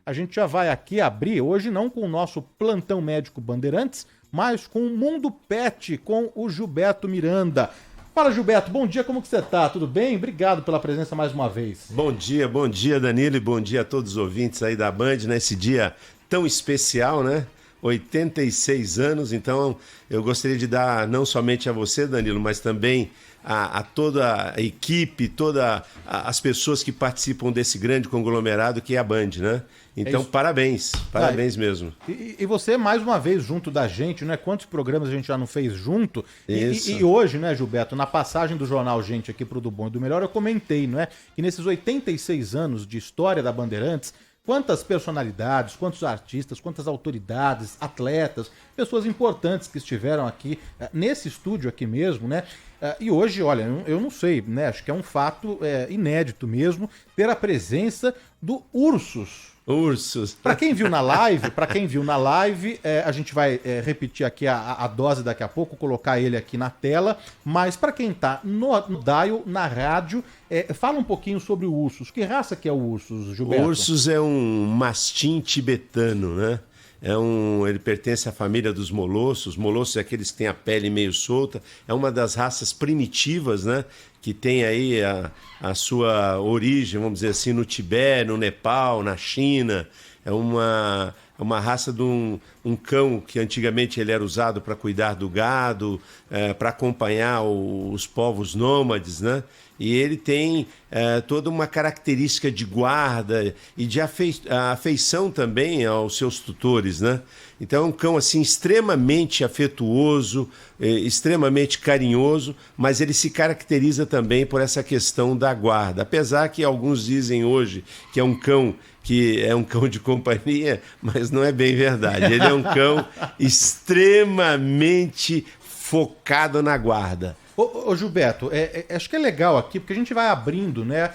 a gente já vai aqui abrir, hoje não com o nosso plantão médico Bandeirantes, mas com o Mundo Pet, com o Gilberto Miranda. Fala, Gilberto, bom dia, como que você tá? Tudo bem? Obrigado pela presença mais uma vez. Bom dia, Danilo, e bom dia a todos os ouvintes aí da Band, nesse dia tão especial, né? 86 anos, então eu gostaria de dar não somente a você, Danilo, mas também a toda a equipe, todas as pessoas que participam desse grande conglomerado que é a Band, né? Então, parabéns mesmo. E você, mais uma vez, junto da gente, né? Quantos programas a gente já não fez junto? Isso. E hoje, né, Gilberto, na passagem do Jornal Gente aqui pro Do Bom e do Melhor, eu comentei, não é? Que nesses 86 anos de história da Bandeirantes, quantas personalidades, quantos artistas, quantas autoridades, atletas, pessoas importantes que estiveram aqui nesse estúdio aqui mesmo, né? E hoje, olha, eu não sei, né? Acho que é um fato inédito mesmo ter a presença do Ursus. Para quem viu na live, a gente vai repetir aqui a dose daqui a pouco, colocar ele aqui na tela, mas para quem tá no dial, na rádio, fala um pouquinho sobre o Ursus. Que raça que é o Ursus, Gilberto? O Ursus é um mastim tibetano, né? Ele pertence à família dos molossos. Molossos é aqueles que têm a pele meio solta. É uma das raças primitivas, né? Que tem aí a sua origem, vamos dizer assim, no Tibete, no Nepal, na China. É uma raça de um cão que antigamente ele era usado para cuidar do gado, para acompanhar os povos nômades, né? E ele tem toda uma característica de guarda e de afeição também aos seus tutores, né? Então é um cão assim extremamente afetuoso, extremamente carinhoso, mas ele se caracteriza também por essa questão da guarda. Apesar que alguns dizem hoje que é um cão de companhia, mas não é bem verdade. Ele é um cão extremamente focado na guarda. Ô Gilberto, acho que é legal aqui, porque a gente vai abrindo, né,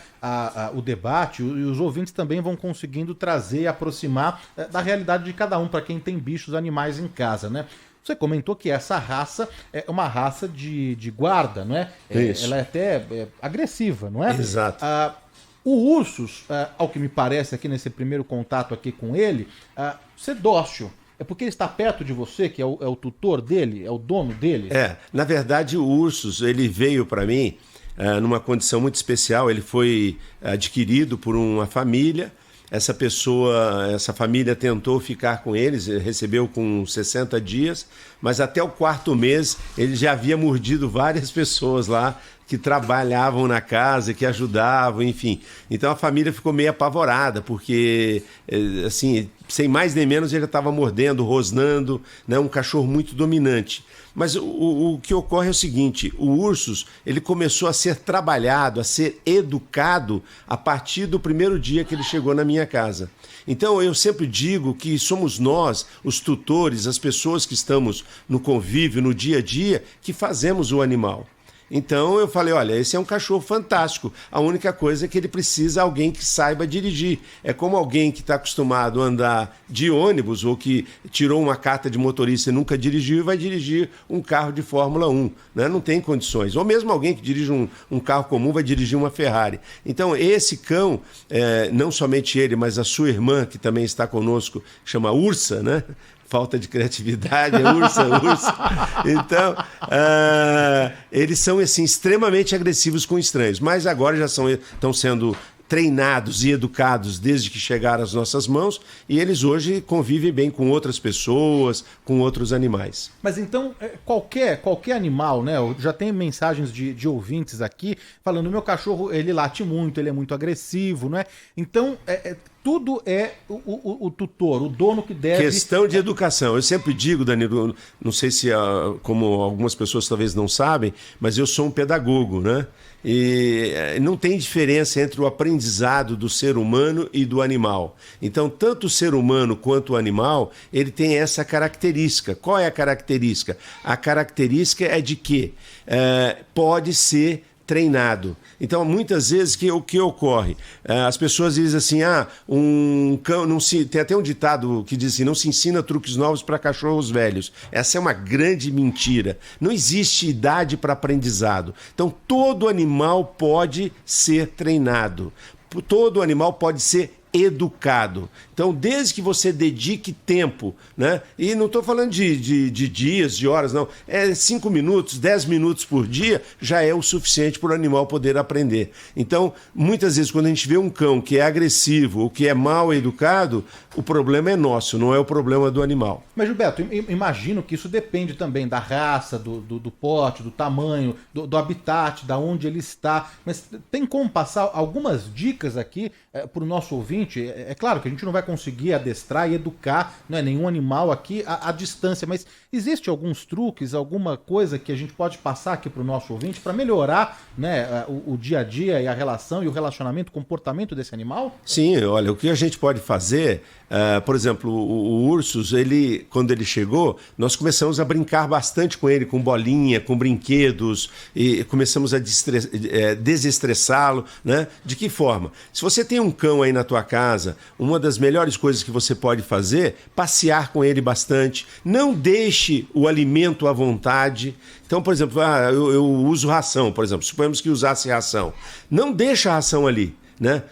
o debate e os ouvintes também vão conseguindo trazer e aproximar da realidade de cada um, para quem tem bichos, animais em casa, né? Você comentou que essa raça é uma raça de guarda, não é? Ela é até agressiva, não é? Exato. O Ursus, ao que me parece aqui nesse primeiro contato aqui com ele, ser dócil. É porque ele está perto de você, que é o tutor dele, é o dono dele? Na verdade o Ursus, ele veio para mim numa condição muito especial. Ele foi adquirido por uma família. Essa família tentou ficar com eles, recebeu com 60 dias, mas até o 4º mês ele já havia mordido várias pessoas lá que trabalhavam na casa, que ajudavam, enfim. Então a família ficou meio apavorada, porque, assim, sem mais nem menos, ele já estava mordendo, rosnando, né? Um cachorro muito dominante. Mas o que ocorre é o seguinte: o Ursus, ele começou a ser trabalhado, a ser educado a partir do primeiro dia que ele chegou na minha casa. Então eu sempre digo que somos nós, os tutores, as pessoas que estamos no convívio, no dia a dia, que fazemos o animal. Então eu falei, olha, esse é um cachorro fantástico. A única coisa é que ele precisa de alguém que saiba dirigir. É como alguém que está acostumado a andar de ônibus ou que tirou uma carta de motorista e nunca dirigiu e vai dirigir um carro de Fórmula 1. Né? Não tem condições. Ou mesmo alguém que dirige um carro comum vai dirigir uma Ferrari. Então esse cão, não somente ele, mas a sua irmã, que também está conosco, chama Ursa, né? Falta de criatividade, ursa. Então, eles são assim, extremamente agressivos com estranhos, mas agora já estão sendo treinados e educados desde que chegaram às nossas mãos, e eles hoje convivem bem com outras pessoas, com outros animais. Mas então, qualquer animal, né? Eu já tem mensagens de ouvintes aqui falando, meu cachorro, ele late muito, ele é muito agressivo, não é? Então, tudo é o tutor, o dono que deve... Questão de educação. Eu sempre digo, Danilo, não sei se, como algumas pessoas talvez não sabem, mas eu sou um pedagogo, né? E não tem diferença entre o aprendizado do ser humano e do animal. Então, tanto o ser humano quanto o animal, ele tem essa característica. Qual é a característica? A característica é de que pode ser treinado. Então, muitas vezes, o que ocorre? As pessoas dizem assim, um cão, tem até um ditado que diz assim, não se ensina truques novos para cachorros velhos. Essa é uma grande mentira. Não existe idade para aprendizado. Então, todo animal pode ser treinado. Todo animal pode ser educado. Então, desde que você dedique tempo, né? E não estou falando de dias, de horas, não. 5 minutos, 10 minutos por dia já é o suficiente para o animal poder aprender. Então, muitas vezes, quando a gente vê um cão que é agressivo ou que é mal educado, o problema é nosso, não é o problema do animal. Mas, Gilberto, imagino que isso depende também da raça, do porte, do tamanho, do habitat, da onde ele está. Mas tem como passar algumas dicas aqui para o nosso ouvinte? É claro que a gente não vai conseguir adestrar e educar, não é, nenhum animal aqui à distância, mas existe alguns truques, alguma coisa que a gente pode passar aqui para o nosso ouvinte para melhorar, né, o dia a dia e a relação e o relacionamento, o comportamento desse animal? Sim, olha, o que a gente pode fazer, por exemplo, o Ursus, quando ele chegou, nós começamos a brincar bastante com ele, com bolinha, com brinquedos, e começamos a desestressá-lo, né? De que forma? Se você tem um cão aí na tua casa, uma das melhores coisas que você pode fazer, passear com ele bastante, não deixe o alimento à vontade. Então, por exemplo, eu uso ração, por exemplo, suponhamos que usasse ração. Não deixa a ração ali, né?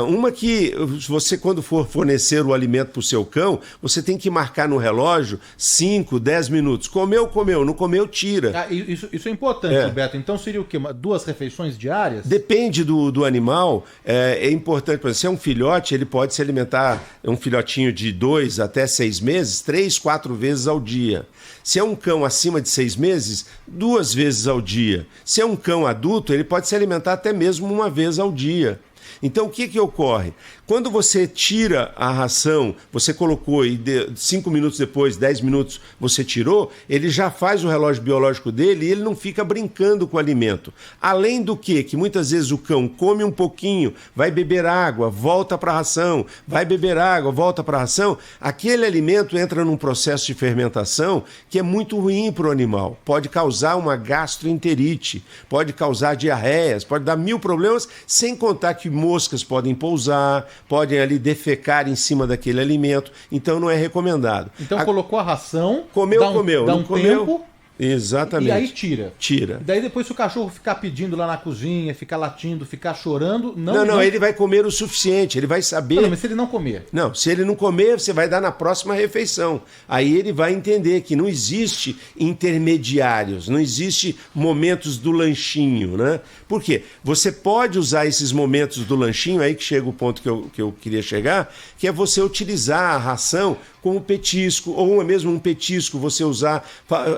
Uma que você, quando for fornecer o alimento para o seu cão, você tem que marcar no relógio 5, 10 minutos. Comeu, não comeu, tira. Isso é importante, Gilberto. Então seria o quê? 2 refeições diárias? Depende do animal. É importante, por exemplo, se é um filhote, ele pode se alimentar, um filhotinho de 2 até 6 meses, 3, 4 vezes ao dia. Se é um cão acima de 6 meses, 2 vezes ao dia. Se é um cão adulto, ele pode se alimentar até mesmo 1 vez ao dia. Então, o que ocorre? Quando você tira a ração, você colocou e 5 minutos depois, 10 minutos, você tirou, ele já faz o relógio biológico dele e ele não fica brincando com o alimento. Além do que muitas vezes o cão come um pouquinho, vai beber água, volta para a ração, vai beber água, volta para a ração, aquele alimento entra num processo de fermentação que é muito ruim para o animal. Pode causar uma gastroenterite, pode causar diarreias, pode dar 1000 problemas, sem contar que moscas podem pousar, podem ali defecar em cima daquele alimento, então não é recomendado. Então colocou a ração, comeu, dá não um comeu, tempo, exatamente. E aí tira. Tira. E daí depois se o cachorro ficar pedindo lá na cozinha, ficar latindo, ficar chorando, não, ele vai comer o suficiente, ele vai saber. Não, mas se ele não comer. Não, se ele não comer, você vai dar na próxima refeição. Aí ele vai entender que não existe intermediários, não existe momentos do lanchinho, né? Por quê? Você pode usar esses momentos do lanchinho, aí que chega o ponto que eu queria chegar, que é você utilizar a ração como petisco, ou mesmo um petisco, você usar,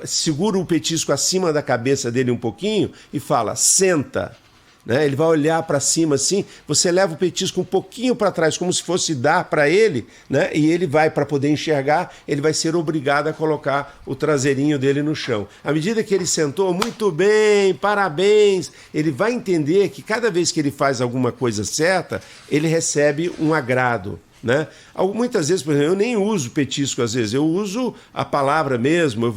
segura o petisco acima da cabeça dele um pouquinho e fala, senta. Né? Ele vai olhar para cima assim, você leva o petisco um pouquinho para trás, como se fosse dar para ele, né? E ele vai, para poder enxergar, ele vai ser obrigado a colocar o traseirinho dele no chão. À medida que ele sentou, muito bem, parabéns, ele vai entender que cada vez que ele faz alguma coisa certa, ele recebe um agrado. Né? Muitas vezes, por exemplo, eu nem uso petisco às vezes, eu uso a palavra mesmo,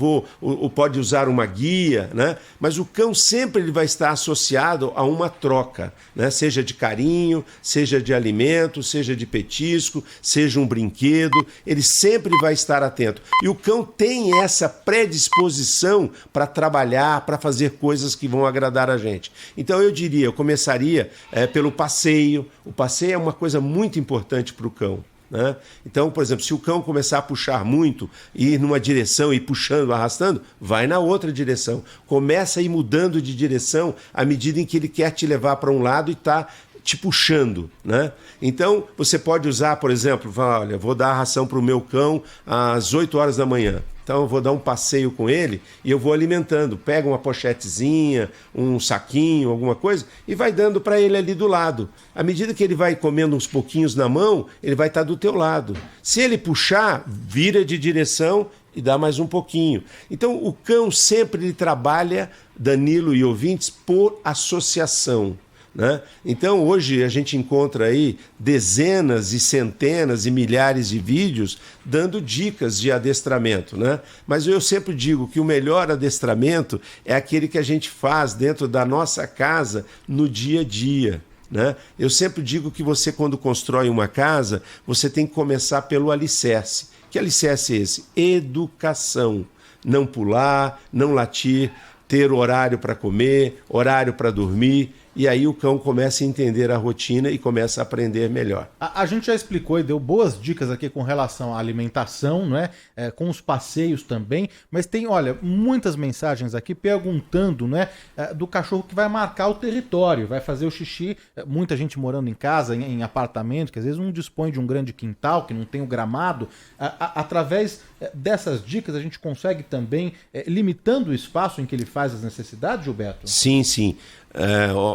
pode usar uma guia, né? Mas o cão sempre ele vai estar associado a uma troca, né? Seja de carinho, seja de alimento, seja de petisco, seja um brinquedo, ele sempre vai estar atento. E o cão tem essa predisposição para trabalhar, para fazer coisas que vão agradar a gente. Então eu diria, eu começaria pelo passeio. O passeio é uma coisa muito importante para o cão. Né? Então, por exemplo, se o cão começar a puxar muito, ir numa direção e puxando, arrastando, vai na outra direção. Começa a ir mudando de direção à medida em que ele quer te levar para um lado e está te puxando. Né? Então, você pode usar, por exemplo, olha, vou dar a ração para o meu cão às 8 horas da manhã. Então eu vou dar um passeio com ele e eu vou alimentando. Pega uma pochetezinha, um saquinho, alguma coisa, e vai dando para ele ali do lado. À medida que ele vai comendo uns pouquinhos na mão, ele vai estar do teu lado. Se ele puxar, vira de direção e dá mais um pouquinho. Então o cão sempre ele trabalha, Danilo e ouvintes, por associação. Né? Então hoje a gente encontra aí dezenas e centenas e milhares de vídeos dando dicas de adestramento, né? Mas eu sempre digo que o melhor adestramento é aquele que a gente faz dentro da nossa casa no dia a dia. Né? Eu sempre digo que você, quando constrói uma casa, você tem que começar pelo alicerce. Que alicerce é esse? Educação. Não pular, não latir, ter horário para comer, horário para dormir. e aí o cão começa a entender a rotina e começa a aprender melhor. A gente já explicou e deu boas dicas aqui com relação à alimentação, não é? Com os passeios também, mas tem, olha, muitas mensagens aqui perguntando, né, do cachorro que vai marcar o território, vai fazer o xixi, muita gente morando em casa, em apartamento, que às vezes não dispõe de um grande quintal, que não tem o gramado. Através dessas dicas a gente consegue também, limitando o espaço em que ele faz as necessidades, Gilberto? Sim, sim.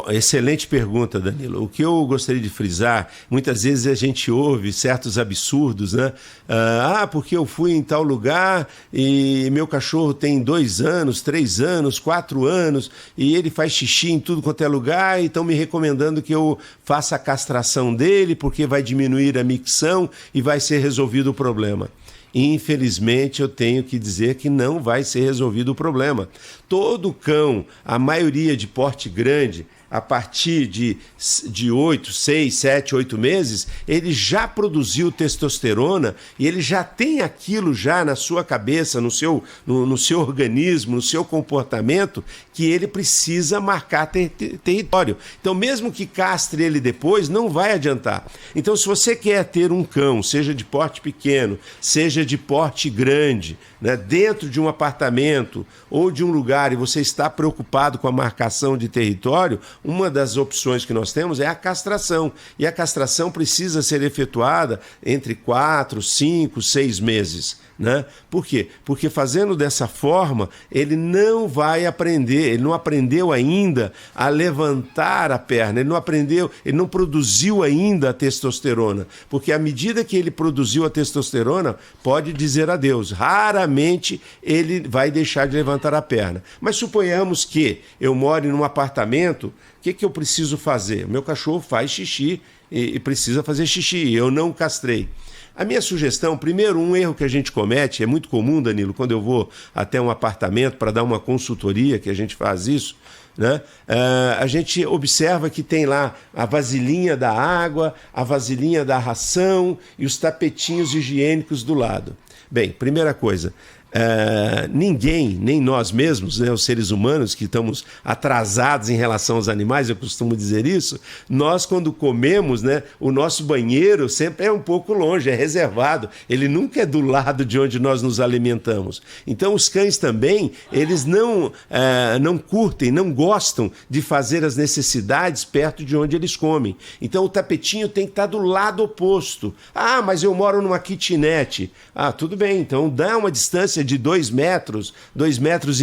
Excelente pergunta, Danilo. O que eu gostaria de frisar, muitas vezes a gente ouve certos absurdos, né? Porque eu fui em tal lugar e meu cachorro tem 2 anos, 3 anos, 4 anos e ele faz xixi em tudo quanto é lugar e estão me recomendando que eu faça a castração dele porque vai diminuir a micção e vai ser resolvido o problema. Infelizmente, eu tenho que dizer que não vai ser resolvido o problema. Todo cão, a maioria de porte grande, a partir de 8, 6, 7, 8 meses, ele já produziu testosterona e ele já tem aquilo já na sua cabeça, no seu organismo, no seu comportamento, que ele precisa marcar território. Então, mesmo que castre ele depois, não vai adiantar. Então, se você quer ter um cão, seja de porte pequeno, seja de porte grande, né, dentro de um apartamento ou de um lugar e você está preocupado com a marcação de território, uma das opções que nós temos é a castração. E a castração precisa ser efetuada entre 4, 5, 6 meses. Né? Por quê? Porque fazendo dessa forma, ele não vai aprender, ele não aprendeu ainda a levantar a perna, ele não produziu ainda a testosterona, porque à medida que ele produziu a testosterona, pode dizer adeus, raramente ele vai deixar de levantar a perna. Mas suponhamos que eu moro num apartamento, o que eu preciso fazer? Meu cachorro faz xixi e precisa fazer xixi, eu não castrei. A minha sugestão, primeiro, um erro que a gente comete, é muito comum, Danilo, quando eu vou até um apartamento para dar uma consultoria, que a gente faz isso, né? A gente observa que tem lá a vasilhinha da água, a vasilhinha da ração e os tapetinhos higiênicos do lado. Bem, primeira coisa, ninguém, nem nós mesmos, né, os seres humanos que estamos atrasados em relação aos animais, eu costumo dizer isso, nós quando comemos, né, o nosso banheiro sempre é um pouco longe, é reservado, ele nunca é do lado de onde nós nos alimentamos. Então os cães também, eles não curtem, não gostam de fazer as necessidades perto de onde eles comem. Então o tapetinho tem que estar do lado oposto. Mas eu moro numa kitnet. Tudo bem, então dá uma distância de 2 metros, 2,5 metros,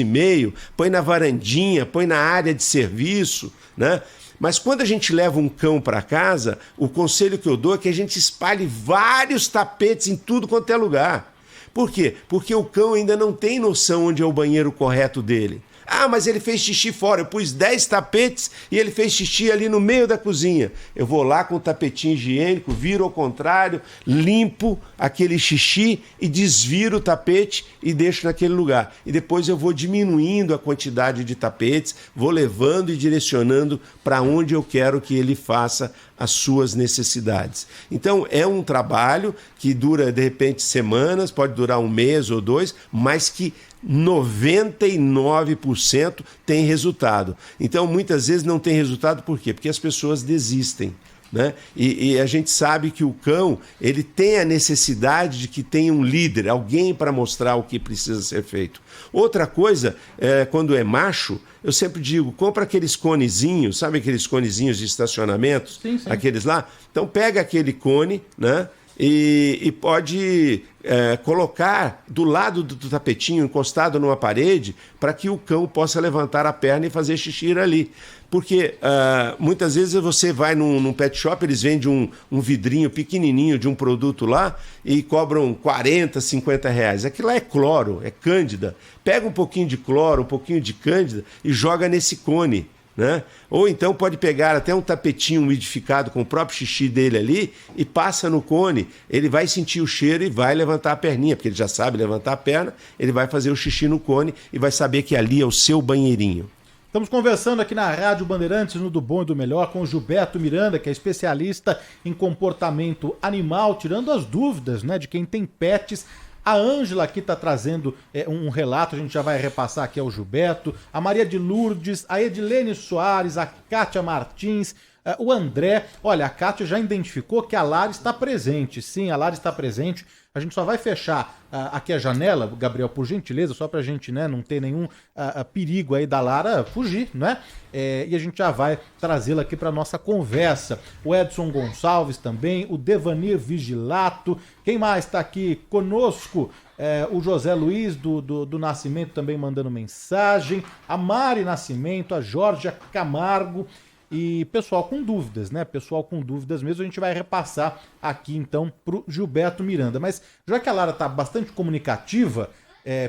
põe na varandinha, põe na área de serviço, né? Mas quando a gente leva um cão para casa, o conselho que eu dou é que a gente espalhe vários tapetes em tudo quanto é lugar. Por quê? Porque o cão ainda não tem noção onde é o banheiro correto dele. Mas ele fez xixi fora, eu pus 10 tapetes e ele fez xixi ali no meio da cozinha. Eu vou lá com o tapetinho higiênico, viro ao contrário, limpo aquele xixi e desviro o tapete e deixo naquele lugar. E depois eu vou diminuindo a quantidade de tapetes, vou levando e direcionando para onde eu quero que ele faça as suas necessidades. Então é um trabalho que dura de repente semanas, pode durar 1 mês ou 2, mas que 99% tem resultado. Então muitas vezes não tem resultado, por quê? Porque as pessoas desistem. Né? E a gente sabe que o cão ele tem a necessidade de que tenha um líder, alguém para mostrar o que precisa ser feito. Outra coisa, quando é macho, eu sempre digo, compra aqueles conezinhos, sabe aqueles conezinhos de estacionamento? Sim, sim. Aqueles lá? Então pega aquele cone, né? E pode colocar do lado do tapetinho, encostado numa parede, para que o cão possa levantar a perna e fazer xixi ali. Porque muitas vezes você vai num pet shop, eles vendem um vidrinho pequenininho de um produto lá e cobram 40, 50 reais. Aquilo lá é cloro, é cândida. Pega um pouquinho de cloro, um pouquinho de cândida e joga nesse cone. Né? Ou então pode pegar até um tapetinho umidificado com o próprio xixi dele ali e passa no cone, ele vai sentir o cheiro e vai levantar a perninha, porque ele já sabe levantar a perna, ele vai fazer o xixi no cone e vai saber que ali é o seu banheirinho. Estamos conversando aqui na Rádio Bandeirantes, no Do Bom e do Melhor, com o Gilberto Miranda, que é especialista em comportamento animal, tirando as dúvidas, né, de quem tem pets. A Ângela aqui está trazendo um relato, a gente já vai repassar aqui ao Gilberto. A Maria de Lourdes, a Edilene Soares, a Kátia Martins, o André. Olha, a Kátia já identificou que a Lara está presente. Sim, a Lara está presente. A gente só vai fechar aqui a janela, Gabriel, por gentileza, só pra gente, né, não ter nenhum perigo aí da Lara fugir, né? E a gente já vai trazê-la aqui pra nossa conversa. O Edson Gonçalves também, o Devanir Vigilato. Quem mais tá aqui conosco? O José Luiz do Nascimento também mandando mensagem. A Mari Nascimento, a Jorge Camargo. E pessoal com dúvidas, né? Pessoal com dúvidas mesmo, a gente vai repassar aqui então pro Gilberto Miranda. Mas já que a Lara tá bastante comunicativa,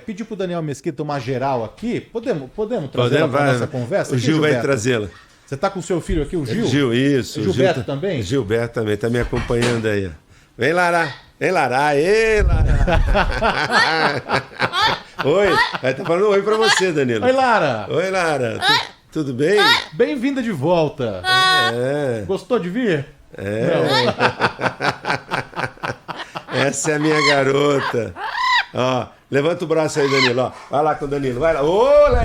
pedir pro Daniel Mesquita uma geral aqui. Podemos trazê-la para nossa conversa? O Gil vai trazê-la. Você tá com o seu filho aqui, o Gil? Gil, isso. O Gilberto também? Gilberto também, tá me acompanhando aí. Vem, Lara. Vem, Lara. Aê, Lara. Oi. Tá falando oi pra você, Danilo. Oi, Lara. Oi, Lara. Tudo bem? Bem-vinda de volta. Gostou de vir? Essa é a minha garota. Ó, levanta o braço aí, Danilo. Ó, vai lá com o Danilo. Vai lá. Olé!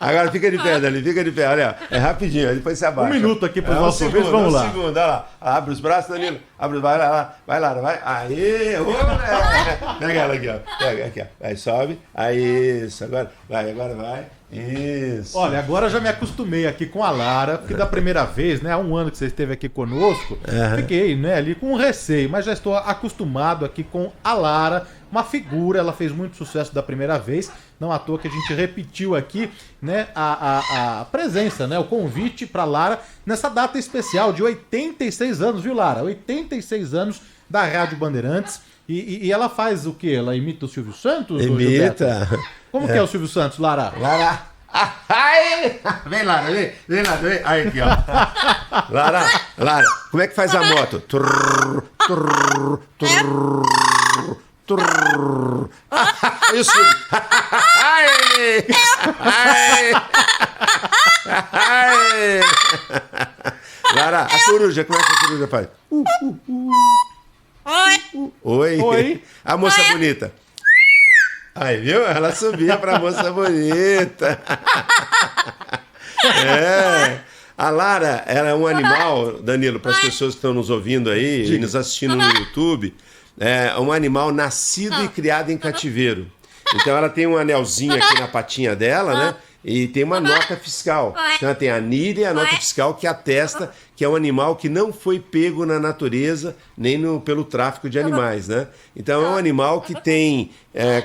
Agora fica de pé, Danilo. Fica de pé. Olha, é rapidinho. Depois você abaixa. 1 minuto aqui para os nossos ouvintes. Vamos lá. Segundo, olha lá. Abre os braços, Danilo. Abre, vai lá. Vai lá, vai. Aê! Olé! Pega ela aqui, ó. Pega aqui, ó. Aí sobe. Aí isso. Agora vai. Isso. Olha, agora eu já me acostumei aqui com a Lara, porque da primeira vez, né, há 1 ano que você esteve aqui conosco, fiquei, né, ali com um receio, mas já estou acostumado aqui com a Lara, uma figura, ela fez muito sucesso da primeira vez, não à toa que a gente repetiu aqui, né, a presença, né, o convite para Lara nessa data especial de 86 anos, viu, Lara? 86 anos da Rádio Bandeirantes. E ela faz o quê? Ela imita o Silvio Santos? Imita. Como que é o Silvio Santos, Lara? Lara. Ai! Vem, Lara, vem. Aí aqui, ó. Lara, como é que faz a moto? Aí o Silvio. Lara, a coruja, como é que a coruja faz? Oi. A moça bonita. Aí, viu? Ela subia pra moça bonita. A Lara era um animal, Danilo, para as pessoas que estão nos ouvindo aí e nos assistindo no YouTube, é um animal nascido e criado em cativeiro. Então ela tem um anelzinho aqui na patinha dela, né? E tem uma nota fiscal. Então ela tem a NIR e a nota fiscal que atesta que é um animal que não foi pego na natureza nem pelo tráfico de animais, né? Então é um animal que tem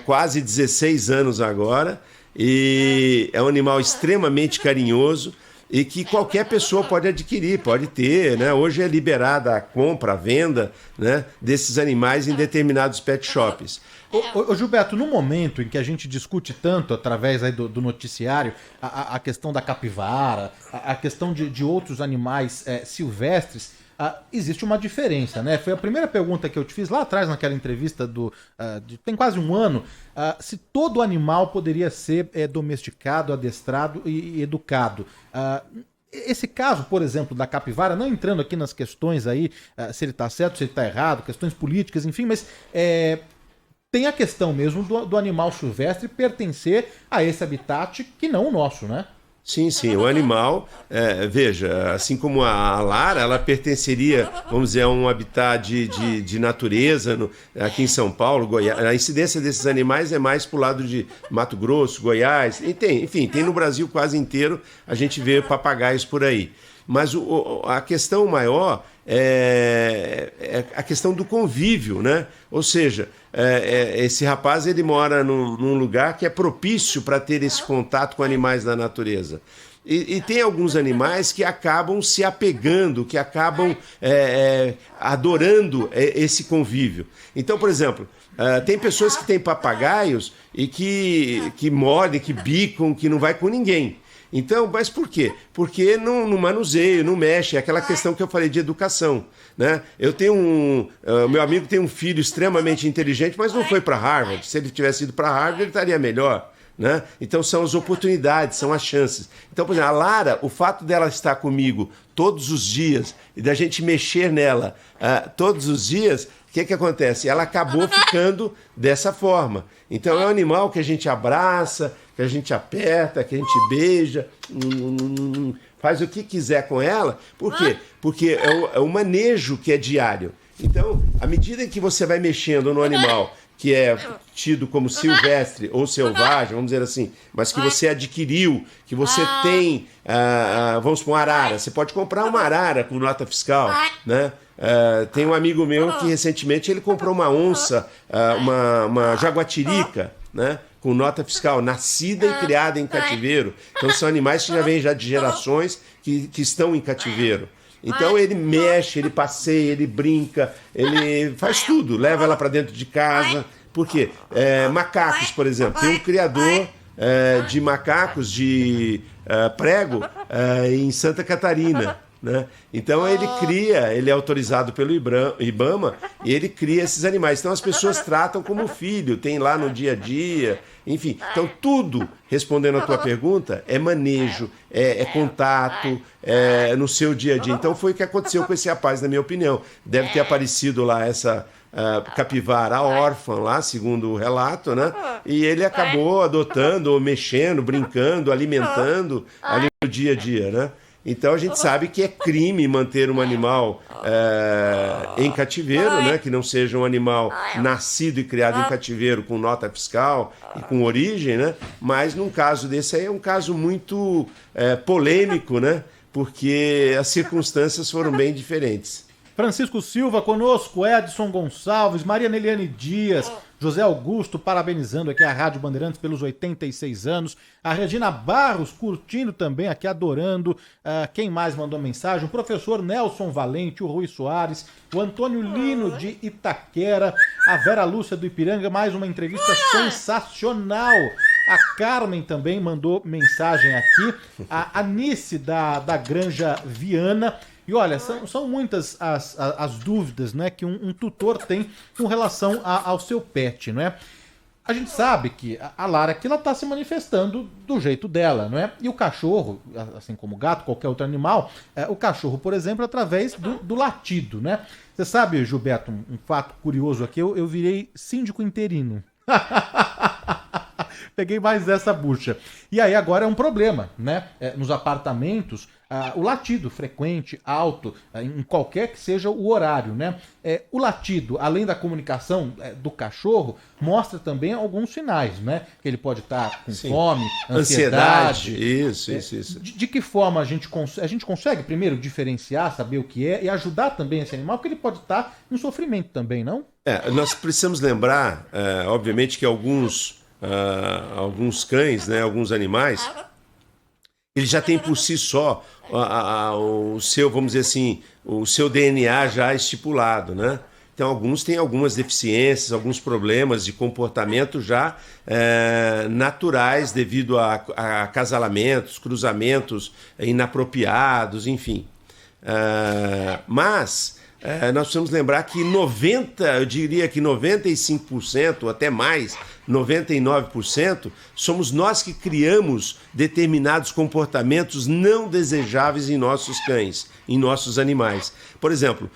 quase 16 anos agora e é um animal extremamente carinhoso e que qualquer pessoa pode adquirir, pode ter, né? Hoje é liberada a compra, a venda, né, desses animais em determinados pet shops. Ô Gilberto, no momento em que a gente discute tanto, através aí do noticiário, a questão da capivara, a questão de outros animais silvestres, existe uma diferença, né? Foi a primeira pergunta que eu te fiz lá atrás, naquela entrevista tem quase 1 ano, se todo animal poderia ser domesticado, adestrado e educado. Esse caso, por exemplo, da capivara, não entrando aqui nas questões aí, se ele está certo, se ele está errado, questões políticas, enfim, mas tem a questão mesmo do animal silvestre pertencer a esse habitat que não o nosso, né? Sim, o animal, veja, assim como a Lara, ela pertenceria, vamos dizer, a um habitat de natureza aqui em São Paulo, Goiás. A incidência desses animais é mais para o lado de Mato Grosso, Goiás, e tem no Brasil quase inteiro, a gente vê papagaios por aí. Mas a questão maior é a questão do convívio, né? Ou seja, esse rapaz ele mora num lugar que é propício para ter esse contato com animais da natureza. E tem alguns animais que acabam se apegando, que acabam adorando esse convívio. Então, por exemplo, tem pessoas que têm papagaios e que mordem, que bicam, que não vai com ninguém. Então, mas por quê? Porque não manuseia, não mexe, é aquela questão que eu falei de educação, né? Eu tenho meu amigo tem um filho extremamente inteligente, mas não foi para Harvard. Se ele tivesse ido para Harvard, ele estaria melhor, né? Então são as oportunidades, são as chances. Então, por exemplo, a Lara, o fato dela estar comigo todos os dias e da gente mexer nela todos os dias, o que acontece? Ela acabou ficando dessa forma. Então é um animal que a gente abraça, que a gente aperta, que a gente beija, faz o que quiser com ela. Por quê? Porque é o manejo que é diário. Então, à medida que você vai mexendo no animal que é tido como silvestre ou selvagem, vamos dizer assim, mas que você adquiriu, que você tem, vamos supor, uma arara. Você pode comprar uma arara com nota fiscal, né? Tem um amigo meu que recentemente ele comprou uma onça, uma jaguatirica, né? Com nota fiscal, nascida e criada em cativeiro. Então são animais que já vêm já de gerações que estão em cativeiro. Então ele mexe, ele passeia, ele brinca, ele faz tudo, leva ela para dentro de casa. Por quê? Macacos, por exemplo. Tem um criador de macacos de prego em Santa Catarina. Né? Então ele é autorizado pelo IBAMA e ele cria esses animais. Então as pessoas tratam como filho, tem lá no dia a dia, enfim. Então tudo, respondendo a tua pergunta, é manejo, é contato, no seu dia a dia. Então foi o que aconteceu com esse rapaz, na minha opinião. Deve ter aparecido lá essa capivara órfã lá, segundo o relato, né? E ele acabou adotando, ou mexendo, brincando, alimentando ali no dia a dia, né? Então a gente sabe que é crime manter um animal em cativeiro, né? Que não seja um animal nascido e criado em cativeiro com nota fiscal e com origem, né? Mas num caso desse aí é um caso muito polêmico, né? Porque as circunstâncias foram bem diferentes. Francisco Silva conosco, Edson Gonçalves, Maria Neliane Dias, José Augusto parabenizando aqui a Rádio Bandeirantes pelos 86 anos, a Regina Barros curtindo também aqui, adorando, quem mais mandou mensagem? O professor Nelson Valente, o Rui Soares, o Antônio Lino de Itaquera, a Vera Lúcia do Ipiranga, mais uma entrevista sensacional. A Carmen também mandou mensagem aqui, a Anice da Granja Viana. E olha, são muitas as dúvidas, né, que um tutor tem com relação ao seu pet, não é? A gente sabe que a Lara aqui, ela está se manifestando do jeito dela, não é? E o cachorro, assim como o gato, qualquer outro animal, o cachorro, por exemplo, através do latido, né? Você sabe, Gilberto, um fato curioso aqui, eu virei síndico interino. Peguei mais essa bucha. E aí agora é um problema, né? Nos apartamentos, o latido frequente, alto, em qualquer que seja o horário, né? O latido, além da comunicação do cachorro, mostra também alguns sinais, né? Que ele pode estar com fome, ansiedade. Isso. De que forma a gente consegue primeiro diferenciar, saber o que é e ajudar também esse animal, porque ele pode estar em sofrimento também, não? Nós precisamos lembrar, obviamente, que alguns cães, né, alguns animais, eles já têm por si só o seu, vamos dizer assim, o seu DNA já estipulado, né? Então alguns têm algumas deficiências, alguns problemas de comportamento já naturais devido a acasalamentos, cruzamentos inapropriados, enfim. Mas nós precisamos lembrar que eu diria que 95%, até mais, 99%, somos nós que criamos determinados comportamentos não desejáveis em nossos cães, em nossos animais. Por exemplo,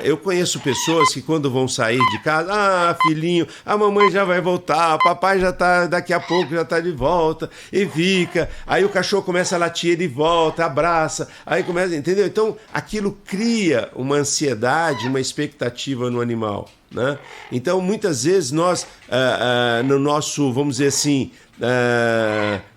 eu conheço pessoas que quando vão sair de casa, filhinho, a mamãe já vai voltar, o papai já tá, daqui a pouco já está de volta, e fica, aí o cachorro começa a latir, ele volta, abraça, aí começa, entendeu? Então, aquilo cria uma ansiedade, uma expectativa no animal, né? Então, muitas vezes nós, no nosso, vamos dizer assim,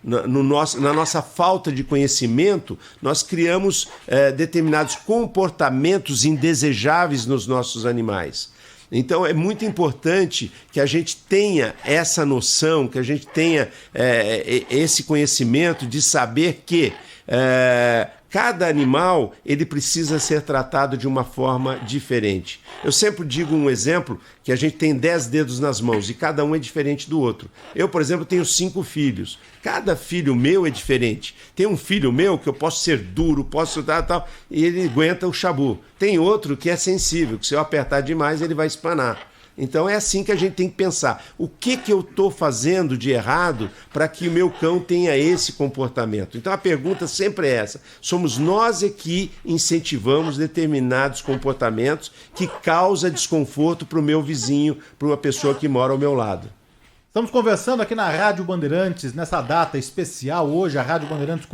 na nossa falta de conhecimento, nós criamos determinados comportamentos indesejáveis nos nossos animais. Então é muito importante que a gente tenha essa noção, que a gente tenha esse conhecimento de saber que cada animal ele precisa ser tratado de uma forma diferente. Eu sempre digo um exemplo, que a gente tem 10 dedos nas mãos e cada um é diferente do outro. Eu, por exemplo, tenho 5 filhos. Cada filho meu é diferente. Tem um filho meu que eu posso ser duro, posso tal, e ele aguenta o chabu. Tem outro que é sensível, que se eu apertar demais ele vai espanar. Então é assim que a gente tem que pensar. O que eu estou fazendo de errado para que o meu cão tenha esse comportamento? Então a pergunta sempre é essa. Somos nós que incentivamos determinados comportamentos que causam desconforto para o meu vizinho, para uma pessoa que mora ao meu lado. Estamos conversando aqui na Rádio Bandeirantes, nessa data especial. Hoje a Rádio Bandeirantes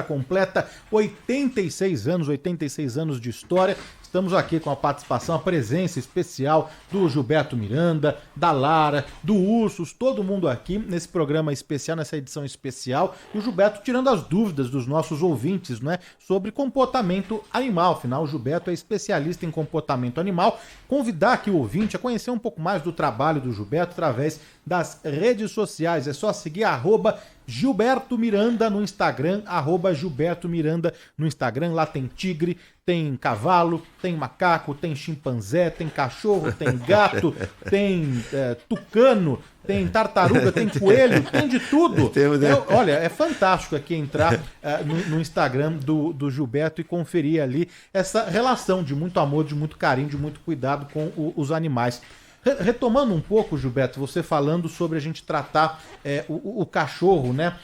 completa 86 anos de história. Estamos aqui com a participação, a presença especial do Gilberto Miranda, da Lara, do Ursus, todo mundo aqui nesse programa especial, nessa edição especial. E o Gilberto tirando as dúvidas dos nossos ouvintes, né, sobre comportamento animal. Afinal, o Gilberto é especialista em comportamento animal. Convidar aqui o ouvinte a conhecer um pouco mais do trabalho do Gilberto através das redes sociais. É só seguir Gilberto Miranda no Instagram, @Gilberto Miranda no Instagram. Lá tem tigre, tem cavalo, tem macaco, tem chimpanzé, tem cachorro, tem gato, tem tucano, tem tartaruga, tem coelho, tem de tudo. Olha, é fantástico aqui entrar no Instagram do Gilberto e conferir ali essa relação de muito amor, de muito carinho, de muito cuidado com os animais. Retomando um pouco, Gilberto, você falando sobre a gente tratar o cachorro, né,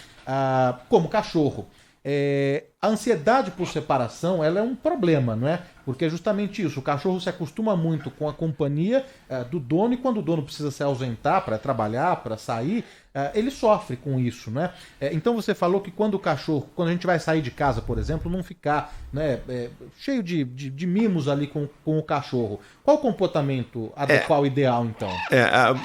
como cachorro. A ansiedade por separação, ela é um problema, não é? Porque é justamente isso, o cachorro se acostuma muito com a companhia do dono, e quando o dono precisa se ausentar para trabalhar, para sair, ele sofre com isso, né? Então você falou que quando a gente vai sair de casa, por exemplo, não ficar, né, cheio de mimos ali com o cachorro. Qual o comportamento adequado, ideal, então?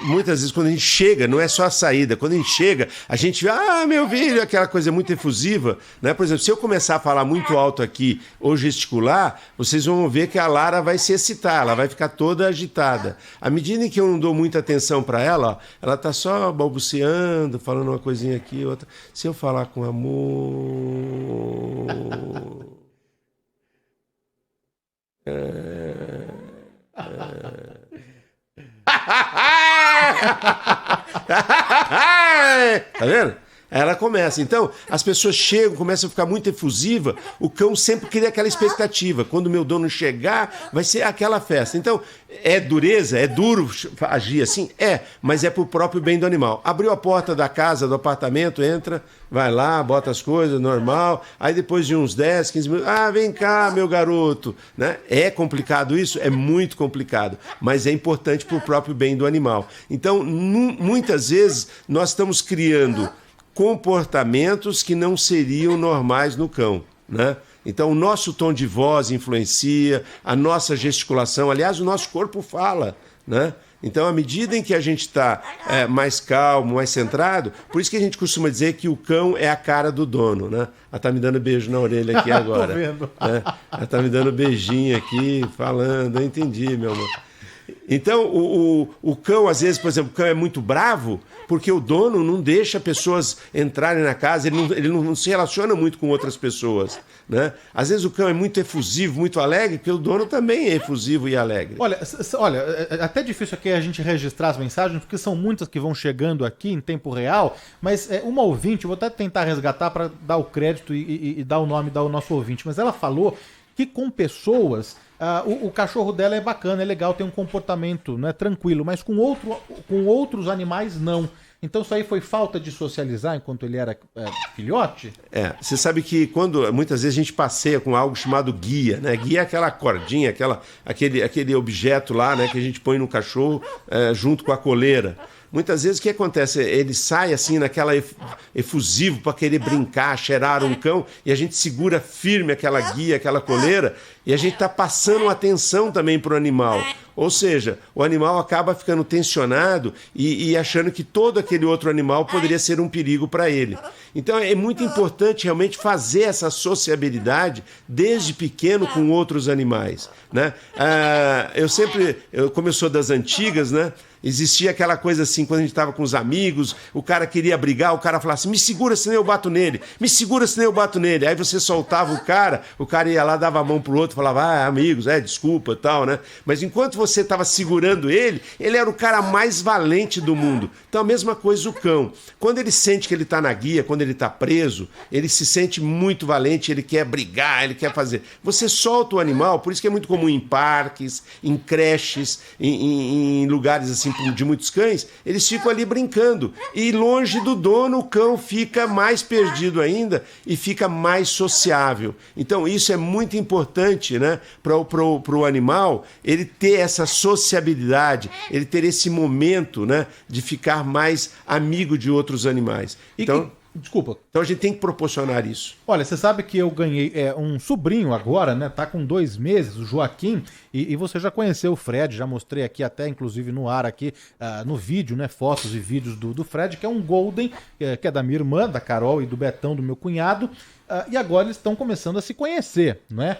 Muitas vezes quando a gente chega, não é só a saída, quando a gente chega, a gente vê, meu filho, aquela coisa muito efusiva, né? Por exemplo, se eu começar a falar muito alto aqui ou gesticular, vocês vão ver que a Lara vai se excitar, ela vai ficar toda agitada. À medida em que eu não dou muita atenção para ela, ela tá só balbuciando, falando uma coisinha aqui, outra. Se eu falar com amor... Tá vendo? Ela começa. Então, as pessoas chegam, começam a ficar muito efusiva, o cão sempre cria aquela expectativa. Quando o meu dono chegar, vai ser aquela festa. Então, é dureza, é duro agir assim? Mas é pro próprio bem do animal. Abriu a porta da casa, do apartamento, entra, vai lá, bota as coisas, normal. Aí depois de uns 10, 15 minutos, vem cá, meu garoto. Né? É complicado isso? É muito complicado. Mas é importante pro próprio bem do animal. Então, muitas vezes, nós estamos criando comportamentos que não seriam normais no cão, né? Então o nosso tom de voz influencia, a nossa gesticulação, aliás, o nosso corpo fala, né? Então, à medida em que a gente está mais calmo, mais centrado, por isso que a gente costuma dizer que o cão é a cara do dono, né? Ela tá me dando beijo na orelha aqui agora. Tô vendo. Né? Ela tá me dando beijinho aqui, falando, eu entendi, meu amor. Então, o cão, às vezes, por exemplo, o cão é muito bravo porque o dono não deixa pessoas entrarem na casa, ele não se relaciona muito com outras pessoas, né? Às vezes o cão é muito efusivo, muito alegre, porque o dono também é efusivo e alegre. Olha, é até difícil aqui a gente registrar as mensagens, porque são muitas que vão chegando aqui em tempo real, mas uma ouvinte, eu vou até tentar resgatar para dar o crédito e dar o nome do nosso ouvinte, mas ela falou que com pessoas... o cachorro dela é bacana, é legal, tem um comportamento, né, tranquilo, mas com outros animais não. Então isso aí foi falta de socializar enquanto ele era filhote? Você sabe que muitas vezes a gente passeia com algo chamado guia, né? Guia é aquela cordinha, aquele objeto lá, né, que a gente põe no cachorro junto com a coleira. Muitas vezes o que acontece? Ele sai assim naquela efusivo para querer brincar, cheirar um cão, e a gente segura firme aquela guia, aquela coleira, e a gente está passando atenção também para o animal. Ou seja, o animal acaba ficando tensionado e achando que todo aquele outro animal poderia ser um perigo para ele. Então é muito importante realmente fazer essa sociabilidade desde pequeno com outros animais, né? Como eu sou das antigas, né? Existia aquela coisa assim, quando a gente estava com os amigos, o cara queria brigar, o cara falava assim, me segura senão eu bato nele, me segura senão eu bato nele. Aí você soltava o cara ia lá, dava a mão pro outro, falava, amigos, desculpa e tal, né? Mas enquanto você estava segurando ele era o cara mais valente do mundo. Então a mesma coisa o cão. Quando ele sente que ele está na guia, quando ele está preso, ele se sente muito valente, ele quer brigar, ele quer fazer. Você solta o animal, por isso que é muito comum em parques, em creches, em lugares assim de muitos cães, eles ficam ali brincando. E longe do dono, o cão fica mais perdido ainda e fica mais sociável. Então isso é muito importante, né, para o animal, ele ter essa sociabilidade, ele ter esse momento, né, de ficar mais amigo de outros animais. Desculpa. Então a gente tem que proporcionar isso. Olha, você sabe que eu ganhei um sobrinho agora, né? Tá com 2 meses, o Joaquim, e você já conheceu o Fred, já mostrei aqui até, inclusive, no ar aqui, no vídeo, né? Fotos e vídeos do Fred, que é um Golden, que é da minha irmã, da Carol e do Betão, do meu cunhado. E agora eles estão começando a se conhecer, né?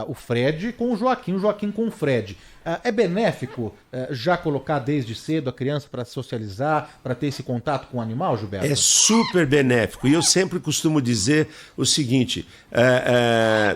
O Fred com o Joaquim com o Fred. É benéfico já colocar desde cedo a criança para socializar, para ter esse contato com o animal, Gilberto? É super benéfico. E eu sempre costumo dizer o seguinte,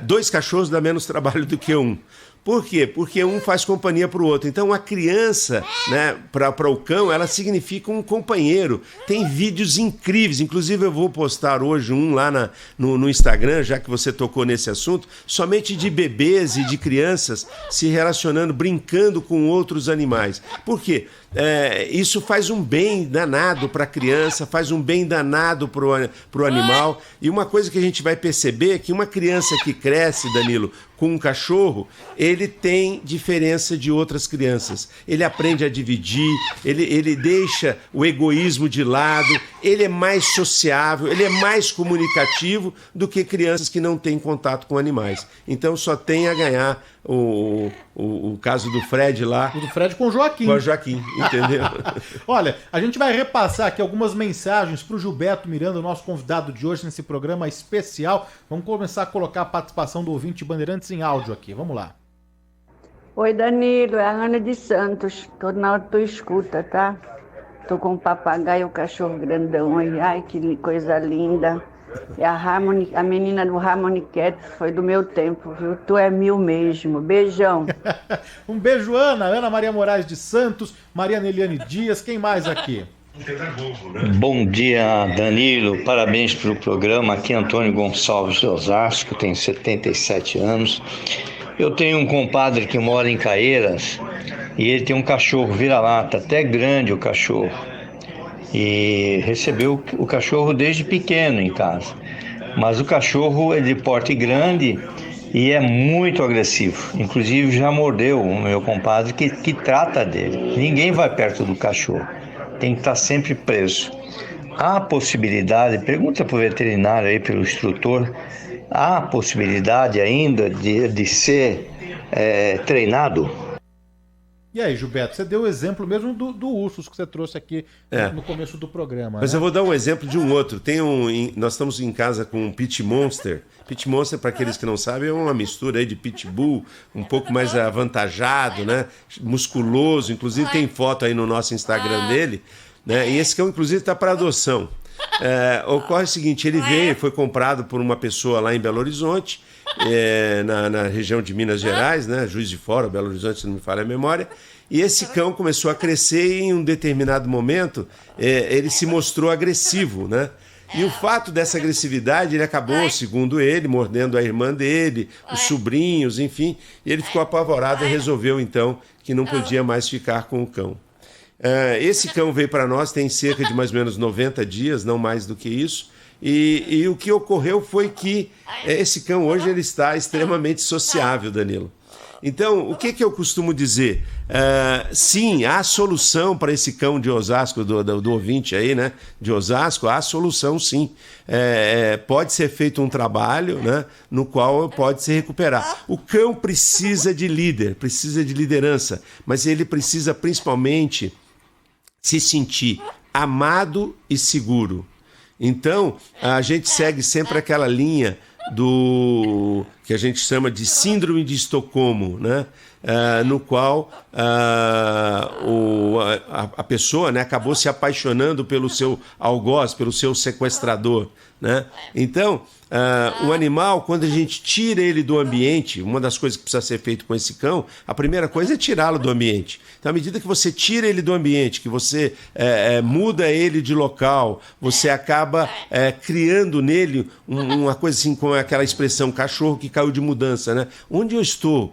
2 cachorros dá menos trabalho do que um. Por quê? Porque um faz companhia para o outro. Então a criança, né, para o cão, ela significa um companheiro. Tem vídeos incríveis, inclusive eu vou postar hoje um lá no Instagram, já que você tocou nesse assunto, somente de bebês e de crianças se relacionando, brincando com outros animais. Por quê? Isso faz um bem danado para a criança, faz um bem danado para o animal. E uma coisa que a gente vai perceber é que uma criança que cresce, Danilo, com um cachorro, ele tem diferença de outras crianças. Ele aprende a dividir, ele deixa o egoísmo de lado, ele é mais sociável, ele é mais comunicativo do que crianças que não têm contato com animais. Então só tem a ganhar o caso do Fred lá. O do Fred com o Joaquim. Com o Joaquim, entendeu? Olha, a gente vai repassar aqui algumas mensagens para o Gilberto Miranda, o nosso convidado de hoje nesse programa especial. Vamos começar a colocar a participação do ouvinte Bandeirantes em áudio aqui. Vamos lá. Oi, Danilo, é a Ana de Santos. Tô na hora que tu escuta, tá? Tô com um papagaio, um cachorro grandão aí. Ai, que coisa linda. E a menina do Harmony Cat foi do meu tempo, viu? Tu é mil mesmo. Beijão. Um beijo, Ana Maria Moraes de Santos, Maria Neliane Dias, quem mais aqui? Bom dia, Danilo, parabéns pelo programa. Aqui é Antônio Gonçalves de Osasco, tenho 77 anos. Eu tenho um compadre que mora em Caeiras e ele tem um cachorro vira-lata, até grande o cachorro. E recebeu o cachorro desde pequeno em casa. Mas o cachorro é de porte grande e é muito agressivo. Inclusive já mordeu o meu compadre que trata dele. Ninguém vai perto do cachorro. Tem que estar sempre preso. Há possibilidade, pergunta para o veterinário aí, pelo instrutor, há possibilidade ainda de ser treinado? E aí, Gilberto, você deu o exemplo mesmo do Ursus que você trouxe aqui no começo do programa. Mas né? eu vou dar um exemplo de um outro. Nós estamos em casa com um Pit Monster. Pit Monster, para aqueles que não sabem, é uma mistura aí de Pitbull, um pouco mais avantajado, né? Musculoso. Inclusive tem foto aí no nosso Instagram dele. Né? E esse cão, inclusive, está para adoção. Ocorre o seguinte, ele foi comprado por uma pessoa lá em Belo Horizonte, na região de Minas Gerais, né? Juiz de Fora, Belo Horizonte, se não me falha a memória. E esse cão começou a crescer e em um determinado momento ele se mostrou agressivo, né? E o fato dessa agressividade, ele acabou, segundo ele, mordendo a irmã dele, os sobrinhos, enfim. E ele ficou apavorado e resolveu, então, que não podia mais ficar com o cão. Esse cão veio para nós tem cerca de mais ou menos 90 dias, não mais do que isso. E o que ocorreu foi que esse cão hoje ele está extremamente sociável, Danilo. Então, o que eu costumo dizer? Sim, há solução para esse cão de Osasco, do ouvinte aí, né? De Osasco, há solução sim. Pode ser feito um trabalho, né? No qual pode se recuperar. O cão precisa de líder, precisa de liderança, mas ele precisa principalmente se sentir amado e seguro. Então, a gente segue sempre aquela linha que a gente chama de Síndrome de Estocolmo, né? No qual a pessoa, né, acabou se apaixonando pelo seu algoz, pelo seu sequestrador, né? Então, o animal, quando a gente tira ele do ambiente, uma das coisas que precisa ser feito com esse cão, a primeira coisa é tirá-lo do ambiente. Então, à medida que você tira ele do ambiente, que você muda ele de local, você acaba criando nele uma coisa assim, com aquela expressão cachorro que caiu de mudança, né? Onde eu estou?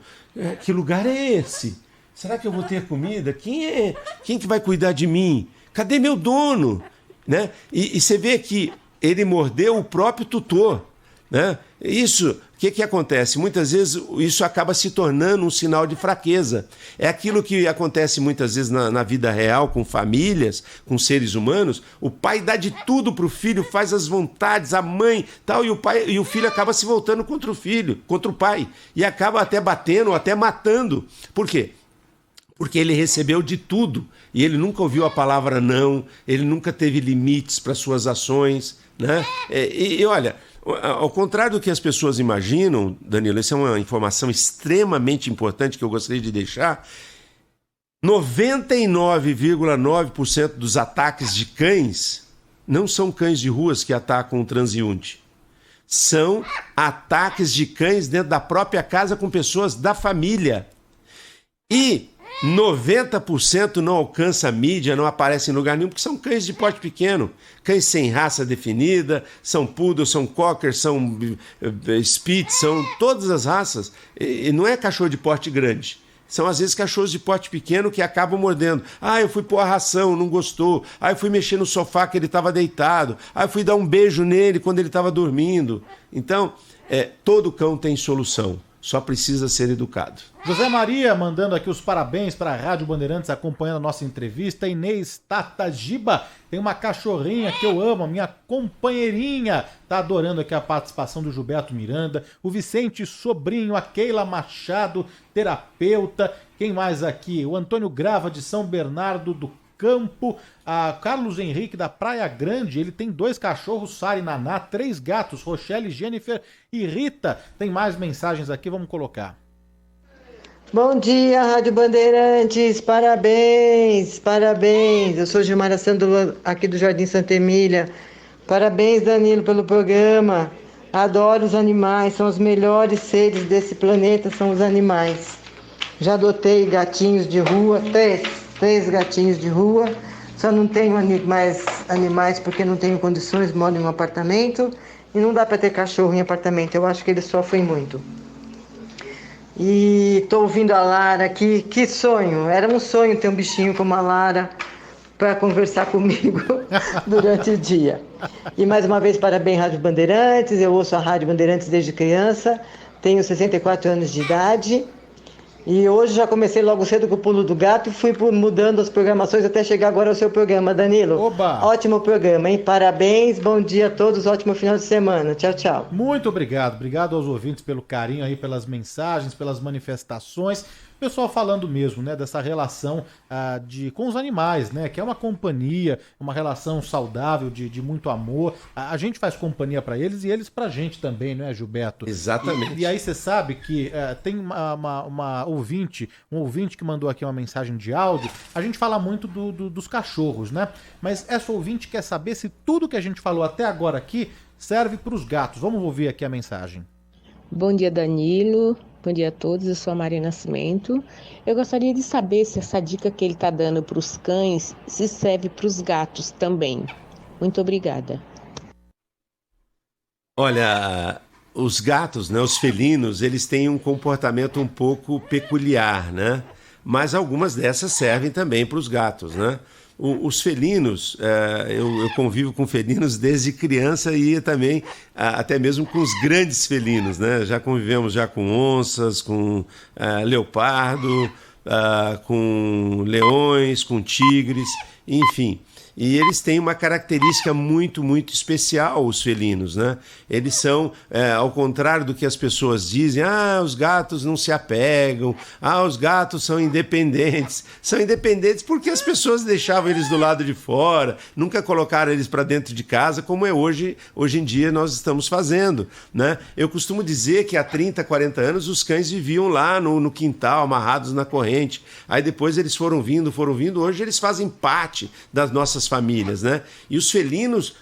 Que lugar é esse? Será que eu vou ter comida? Quem que vai cuidar de mim? Cadê meu dono? Né? E você vê que ele mordeu o próprio tutor, né? Isso, o que acontece? Muitas vezes isso acaba se tornando um sinal de fraqueza. É aquilo que acontece muitas vezes na vida real, com famílias, com seres humanos. O pai dá de tudo para o filho, faz as vontades, a mãe, tal, e o filho acaba se voltando contra o filho, contra o pai. E acaba até batendo, até matando. Por quê? Porque ele recebeu de tudo. E ele nunca ouviu a palavra não, ele nunca teve limites para suas ações, né? E olha, ao contrário do que as pessoas imaginam, Danilo, essa é uma informação extremamente importante que eu gostaria de deixar. 99,9% dos ataques de cães não são cães de ruas que atacam um transeunte. São ataques de cães dentro da própria casa com pessoas da família. E 90% não alcança a mídia, não aparece em lugar nenhum, porque são cães de porte pequeno, cães sem raça definida, são poodle, são cocker, são spitz, são todas as raças, e não é cachorro de porte grande. São, às vezes, cachorros de porte pequeno que acabam mordendo. Eu fui pôr a ração, não gostou. Eu fui mexer no sofá que ele estava deitado. Eu fui dar um beijo nele quando ele estava dormindo. Então, todo cão tem solução. Só precisa ser educado. José Maria mandando aqui os parabéns para a Rádio Bandeirantes, acompanhando a nossa entrevista. Inês Tatagiba tem uma cachorrinha que eu amo, a minha companheirinha. Tá adorando aqui a participação do Gilberto Miranda, o Vicente Sobrinho, a Keila Machado, terapeuta. Quem mais aqui? O Antônio Grava de São Bernardo do Campo, a Carlos Henrique da Praia Grande, ele tem 2 cachorros, Sara e Naná, 3 gatos, Rochelle, Jennifer e Rita. Tem mais mensagens aqui, vamos colocar. Bom dia, Rádio Bandeirantes, parabéns, parabéns. Eu sou Gilmara Sandola, aqui do Jardim Santa Emília. Parabéns, Danilo, pelo programa. Adoro os animais, são os melhores seres desse planeta, são os animais. Já adotei gatinhos de rua, 3 gatinhos de rua, só não tenho mais animais porque não tenho condições, moro em um apartamento e não dá para ter cachorro em apartamento, eu acho que eles sofrem muito. E estou ouvindo a Lara aqui, que sonho, era um sonho ter um bichinho como a Lara para conversar comigo durante o dia. E mais uma vez, parabéns Rádio Bandeirantes, eu ouço a Rádio Bandeirantes desde criança, tenho 64 anos de idade. E hoje já comecei logo cedo com o Pulo do Gato e fui mudando as programações até chegar agora ao seu programa, Danilo. Oba! Ótimo programa, hein? Parabéns, bom dia a todos, ótimo final de semana. Tchau, tchau. Muito obrigado. Obrigado aos ouvintes pelo carinho aí, pelas mensagens, pelas manifestações. O pessoal falando mesmo, né, dessa relação com os animais, né, que é uma companhia, uma relação saudável de muito amor. A gente faz companhia para eles e eles pra gente também, não é, Gilberto? Exatamente. E aí você sabe que tem uma ouvinte, um ouvinte que mandou aqui uma mensagem de áudio. A gente fala muito dos cachorros, né? Mas essa ouvinte quer saber se tudo que a gente falou até agora aqui serve para os gatos. Vamos ouvir aqui a mensagem. Bom dia, Danilo. Bom dia a todos, eu sou a Maria Nascimento. Eu gostaria de saber se essa dica que ele está dando para os cães se serve para os gatos também. Muito obrigada. Olha, os gatos, né, os felinos, eles têm um comportamento um pouco peculiar, né? Mas algumas dessas servem também para os gatos, né? Os felinos, eu convivo com felinos desde criança e também até mesmo com os grandes felinos, né? Já convivemos já com onças, com leopardo, com leões, com tigres, enfim. E eles têm uma característica muito, muito especial, os felinos, né? Eles são, ao contrário do que as pessoas dizem, os gatos não se apegam, os gatos são independentes. São independentes porque as pessoas deixavam eles do lado de fora, nunca colocaram eles para dentro de casa, como é hoje em dia nós estamos fazendo, né? Eu costumo dizer que há 30, 40 anos os cães viviam lá no quintal, amarrados na corrente. Aí depois eles foram vindo, hoje eles fazem parte das nossas famílias, né? E os felinos,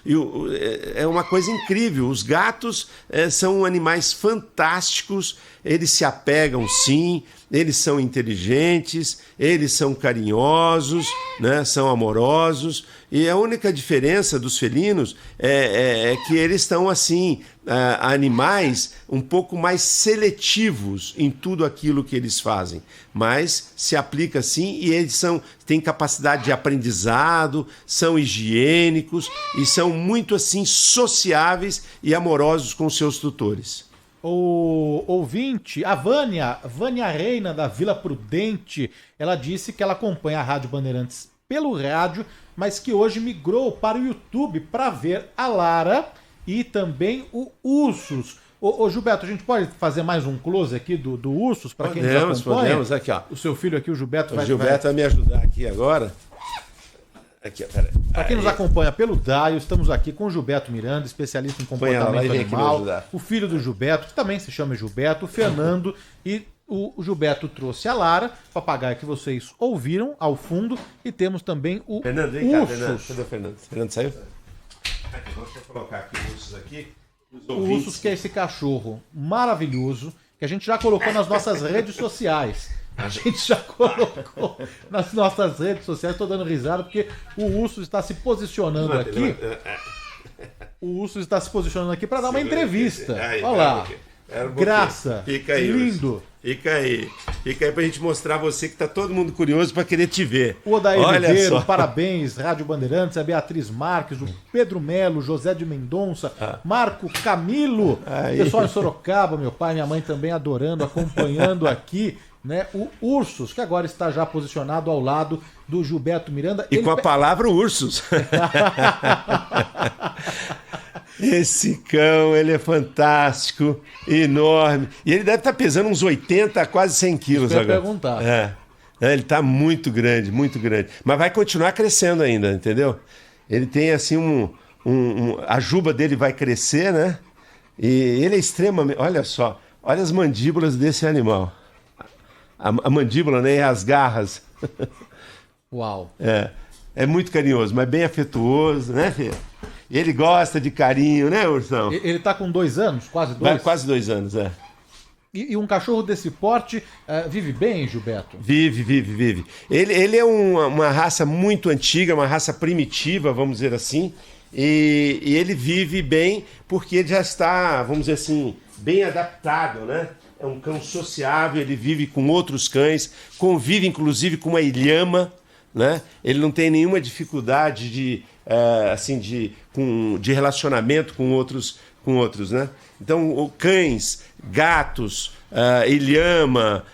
é uma coisa incrível, os gatos são animais fantásticos, eles se apegam sim, eles são inteligentes, eles são carinhosos, né? São amorosos, e a única diferença dos felinos é que eles estão assim, animais um pouco mais seletivos em tudo aquilo que eles fazem, mas se aplica sim, e eles têm capacidade de aprendizado, são higiênicos e são muito assim sociáveis e amorosos com seus tutores. O ouvinte, a Vânia Reina, da Vila Prudente, ela disse que ela acompanha a Rádio Bandeirantes pelo rádio, mas que hoje migrou para o YouTube para ver a Lara e também o Ursus. Ô Gilberto, a gente pode fazer mais um close aqui do Ursus para quem nos acompanha? Podemos, aqui ó. O seu filho aqui, o Gilberto, vai me ajudar aqui agora. Aqui, peraí. Para quem nos acompanha pelo Daio, estamos aqui com o Gilberto Miranda, especialista em comportamento animal, o filho do Gilberto, que também se chama Gilberto, o Fernando, e o Gilberto trouxe a Lara, papagaio que vocês ouviram ao fundo, e temos também o Fernando, vem cá, Ursus. Cadê o Fernando? O Fernando saiu? Aqui, vamos colocar aqui o Ursus aqui. O Ursus, que é esse cachorro maravilhoso, que a gente já colocou nas nossas redes sociais. A gente já colocou nas nossas redes sociais, estou dando risada, porque o Ursus está se posicionando aqui. O Ursus está se posicionando aqui para dar uma entrevista. Olha lá. Graça. Fica aí, lindo. Ursus. Fica aí pra gente mostrar a você que tá todo mundo curioso para querer te ver. O Odair Ribeiro, parabéns, Rádio Bandeirantes, a Beatriz Marques, o Pedro Melo, José de Mendonça, Marco Camilo, pessoal em Sorocaba, meu pai e minha mãe também adorando, acompanhando aqui, né? O Ursus, que agora está já posicionado ao lado do Gilberto Miranda. E com a palavra Ursus. Esse cão, ele é fantástico, enorme. E ele deve estar pesando uns 80 a quase 100 quilos agora. Perguntar. Ele está muito grande, muito grande. Mas vai continuar crescendo ainda, entendeu? Ele tem assim a juba dele vai crescer, né? E ele é extremamente... Olha só, olha as mandíbulas desse animal. A mandíbula, né? E as garras. Uau. É muito carinhoso, mas bem afetuoso, né, filho? Ele gosta de carinho, né, Ursão? Ele tá com 2 anos? Quase 2? Quase 2 anos, E um cachorro desse porte vive bem, Gilberto? Vive. Ele é uma raça muito antiga, uma raça primitiva, vamos dizer assim. E ele vive bem porque ele já está, vamos dizer assim, bem adaptado, né? É um cão sociável, ele vive com outros cães, convive inclusive com uma ilhama, né? Ele não tem nenhuma dificuldade de relacionamento com outros, né? Então, cães, gatos, ilhama,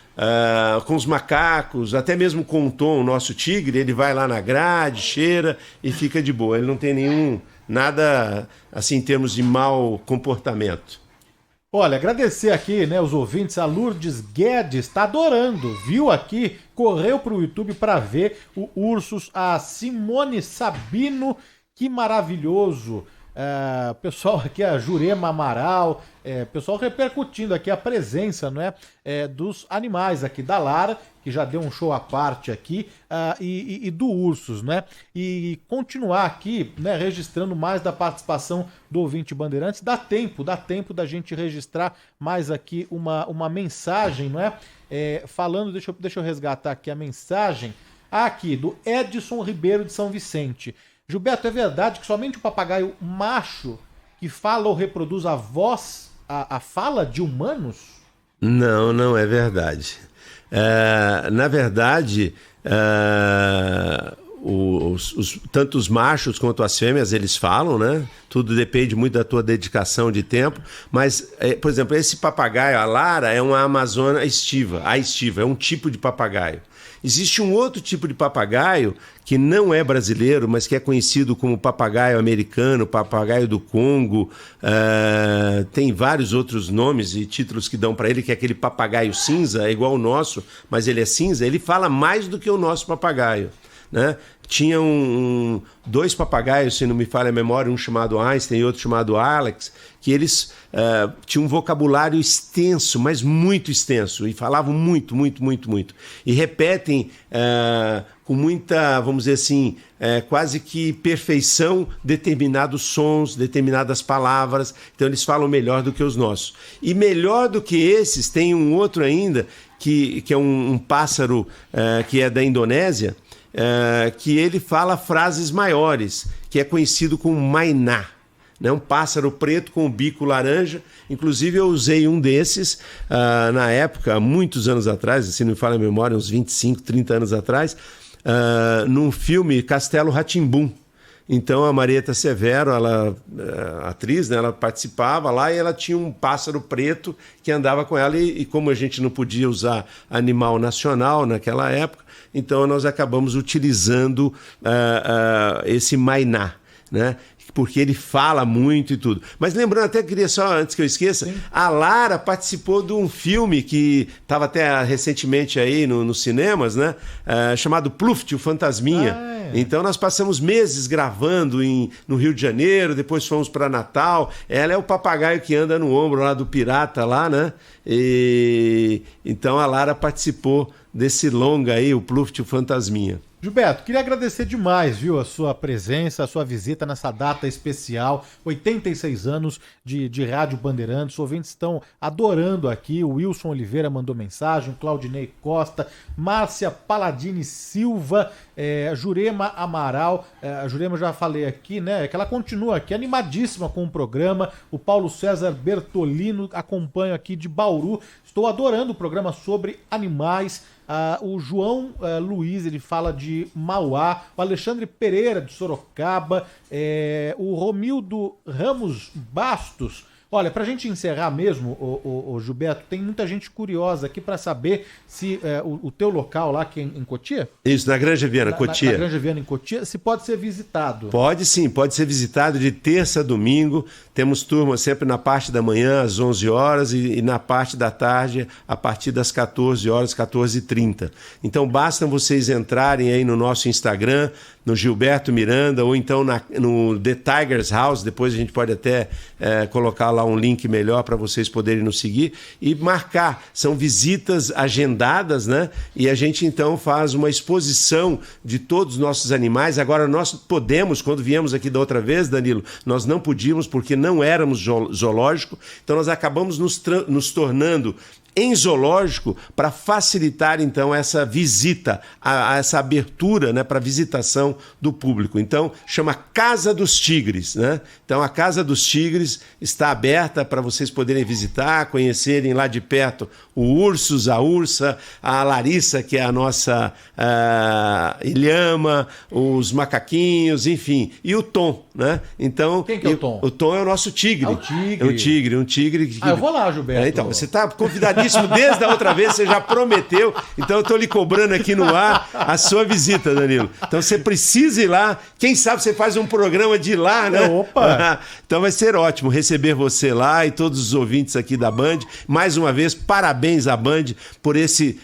com os macacos, até mesmo com o Tom, o nosso tigre, ele vai lá na grade, cheira e fica de boa. Ele não tem nada assim em termos de mau comportamento. Olha, agradecer aqui, né, os ouvintes, a Lourdes Guedes, tá adorando, viu aqui, correu pro YouTube para ver o Ursus, a Simone Sabino, que maravilhoso, pessoal aqui, a Jurema Amaral, pessoal repercutindo aqui a presença, não é, dos animais aqui, da Lara, que já deu um show à parte aqui, e do Ursus, né? E continuar aqui, né, registrando mais da participação do ouvinte Bandeirantes. Dá tempo da gente registrar mais aqui uma mensagem, não é? Falando, deixa eu resgatar aqui a mensagem, aqui, do Edson Ribeiro de São Vicente. Gilberto, é verdade que somente o papagaio macho que fala ou reproduz a voz, a fala de humanos? Não é verdade. Na verdade, tanto os machos quanto as fêmeas, eles falam, né? Tudo depende muito da tua dedicação de tempo. Mas, por exemplo, esse papagaio, a Lara, é uma amazona estiva. A estiva é um tipo de papagaio. Existe um outro tipo de papagaio que não é brasileiro, mas que é conhecido como papagaio americano, papagaio do Congo, tem vários outros nomes e títulos que dão para ele, que é aquele papagaio cinza, é igual ao nosso, mas ele é cinza, ele fala mais do que o nosso papagaio, né? Tinha dois papagaios, se não me falha a memória, um chamado Einstein e outro chamado Alex, que eles tinham um vocabulário extenso, mas muito extenso, e falavam muito, muito, muito, muito. E repetem com muita, vamos dizer assim, quase que perfeição determinados sons, determinadas palavras. Então eles falam melhor do que os nossos. E melhor do que esses, tem um outro ainda, que é um pássaro que é da Indonésia, que ele fala frases maiores, que é conhecido como Mainá, né? Um pássaro preto com o bico laranja. Inclusive eu usei um desses na época, há muitos anos atrás, se não me falha a memória, uns 25, 30 anos atrás, num filme Castelo Rá-Tim-Bum. Então a Marieta Severo, ela, atriz, né, ela participava lá e ela tinha um pássaro preto que andava com ela e como a gente não podia usar animal nacional naquela época, então nós acabamos utilizando esse Mainá, né? Porque ele fala muito e tudo. Mas lembrando, até queria só, antes que eu esqueça, sim, a Lara participou de um filme que estava até recentemente aí nos cinemas, né? Chamado Pluft, o Fantasminha. Então nós passamos meses gravando no Rio de Janeiro, depois fomos para Natal. Ela é o papagaio que anda no ombro lá do pirata lá, né? Então a Lara participou desse longa aí, o Pluft, o Fantasminha. Gilberto, queria agradecer demais, viu, a sua presença, a sua visita nessa data especial, 86 anos de Rádio Bandeirantes, os ouvintes estão adorando aqui, o Wilson Oliveira mandou mensagem, o Claudinei Costa, Márcia Paladini Silva, Jurema Amaral, a Jurema já falei aqui, né, que ela continua aqui animadíssima com o programa, o Paulo César Bertolino acompanha aqui de Bauru, estou adorando o programa sobre animais. O João Luiz, ele fala de Mauá, o Alexandre Pereira de Sorocaba, o Romildo Ramos Bastos. Olha, pra gente encerrar mesmo, o Gilberto, tem muita gente curiosa aqui para saber se o teu local lá, que é em Cotia? Isso, na Granja Viana, Cotia. Na Granja Viana, em Cotia, se pode ser visitado. Pode sim, pode ser visitado de terça a domingo. Temos turma sempre na parte da manhã, às 11 horas, e na parte da tarde, a partir das 14 horas, 14h30. Então, basta vocês entrarem aí no nosso Instagram, no Gilberto Miranda, ou então no The Tigers House, depois a gente pode até colocar lá um link melhor para vocês poderem nos seguir e marcar. São visitas agendadas, né? E a gente então faz uma exposição de todos os nossos animais. Agora nós podemos, quando viemos aqui da outra vez, Danilo, nós não podíamos porque não éramos zoológico, então nós acabamos nos tornando em zoológico para facilitar então essa visita, essa abertura, né, para visitação do público. Então chama Casa dos Tigres, né? Então a Casa dos Tigres está aberta para vocês poderem visitar, conhecerem lá de perto o Ursus, a Ursa, a Larissa, que é a nossa ilhama, os macaquinhos, enfim, e o Tom, né? Então, quem que é o Tom? O Tom é o nosso tigre. O tigre. É um tigre. Eu vou lá, Gilberto. Então, você está convidadíssimo desde a outra vez, você já prometeu, então eu estou lhe cobrando aqui no ar a sua visita, Danilo. Então você precisa ir lá, quem sabe você faz um programa de lá, né? Opa! Então vai ser ótimo receber você lá e todos os ouvintes aqui da Band. Mais uma vez, parabéns à Band por esse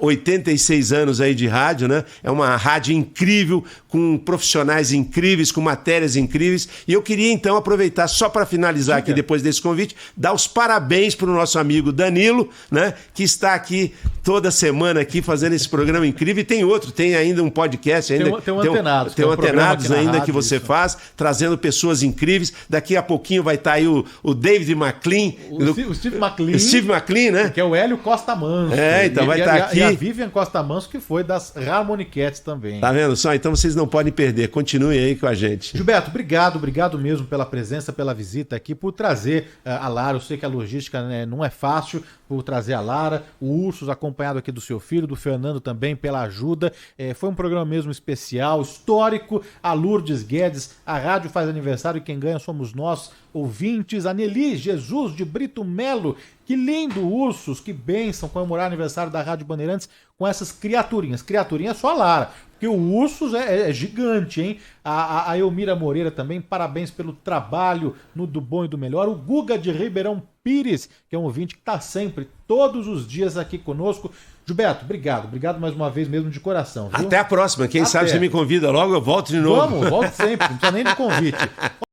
86 anos aí de rádio, né? É uma rádio incrível, com profissionais incríveis, com matérias incríveis. E eu queria então aproveitar, só para finalizar aqui depois desse convite, dar os parabéns para o nosso amigo Danilo, né? Que está aqui toda semana aqui fazendo esse programa incrível. E tem outro, tem ainda um podcast ainda. Tem um Antenados. Tem um Antenados ainda rádio, que você faz, trazendo pessoas incríveis. Daqui a pouquinho vai estar aí o David McLean. O Steve McLean. Steve McLean, né? Que é o Hélio Costa Manso. Então vai estar aqui. E a Vivian Costa Manso, que foi das Harmony Cats também. Tá vendo só? Então vocês não podem perder. Continuem aí com a gente. Gilberto, obrigado mesmo pela presença, pela visita aqui, por trazer a Lara. Eu sei que a logística, né, não é fácil, por trazer a Lara, o Ursus acompanhado aqui do seu filho, do Fernando também pela ajuda. Foi um programa mesmo especial, histórico. A Lourdes Guedes, a rádio faz aniversário e quem ganha somos nós, ouvintes. A Nelly Jesus de Brito Melo, que lindo, Ursus, que bênção comemorar o aniversário da Rádio Bandeirantes com essas criaturinhas. Criaturinha é só a Lara, porque o Ursus é gigante, hein? A Elmira Moreira também, parabéns pelo trabalho no Do Bom e do Melhor. O Guga de Ribeirão Pires, que é um ouvinte que está sempre, todos os dias aqui conosco. Gilberto, obrigado mais uma vez mesmo de coração. Viu? Até a próxima, quem sabe você me convida logo, eu volto de novo. Vamos, volto sempre, não precisa nem de convite.